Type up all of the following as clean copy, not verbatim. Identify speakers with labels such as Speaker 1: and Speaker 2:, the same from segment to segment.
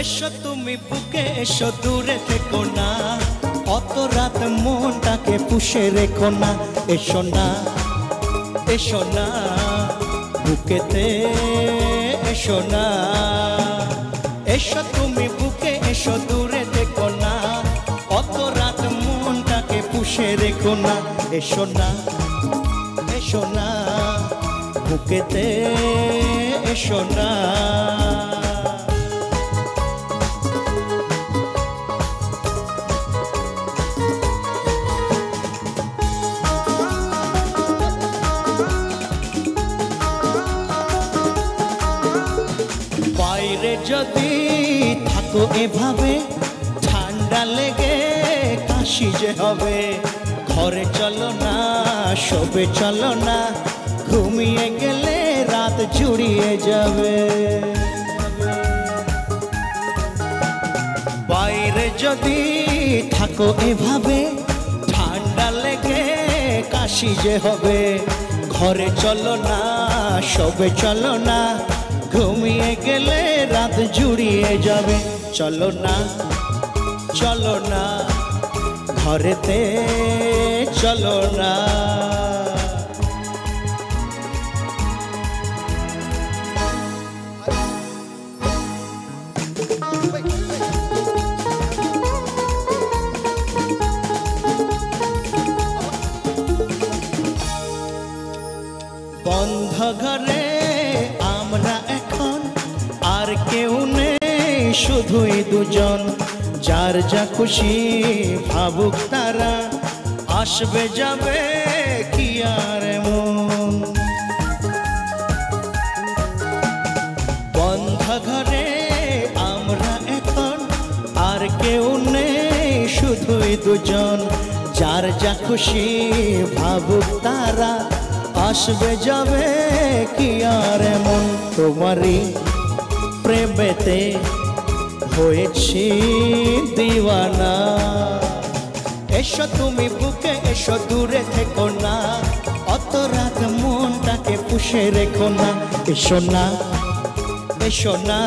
Speaker 1: এসো তুমি বুকে এসো দূরে থেকো না, অত রাত মনটাকে পুষে রেখো না। এসো না এসো না বুকেতে এসো না, এসো তুমি বুকে এসো দূরে থেকো না, অত রাত মনটাকে পুষে রেখো না। এসো না এসো না বুকেতে এসো না। বাইরে যদি থাকো এভাবে ঠান্ডা লেগে কাশি যে হবে, ঘরে চলো না শোবে চলো না, ঘুমিয়ে গেলে রাত জুড়িয়ে যাবে। বাইরে যদি থাকো এভাবে ঠান্ডা লেগে কাশি যে হবে, ঘরে চলো না শোবে চলো না, ঘুমিয়ে গেলে রাত জুড়িয়ে যাবে। চলো না চলো না ঘরেতে চলো না। বন্ধ ঘরে আমরা এখন, আর কেউ নেই শুধুই দুজন, যার যা খুশি ভাবুক তারা, আসবে যাবে কি আর মন। বন্ধ ঘরে আমরা এখন, আর কেউ নেই শুধুই দুজন, যার যা খুশি ভাবুক তারা, আসবে যাবে কি আর মন। তোমারই প্রেমেতে হয়েছি দিওয়ানা, এসো তুমি বুকে এসো দূরে থেকো না, অত রাত মনটাকে পুষে রেখো না। এসো না এসো না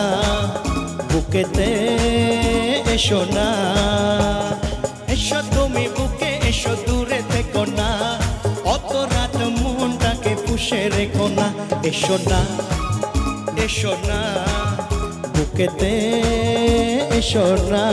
Speaker 1: বুকেতে এসো না, এসো তুমি বুকে এসো দূরে থেকো না, অত রাত মনটাকে পুষে রেখো না। এসো না এসো না বুকেতে এসো না।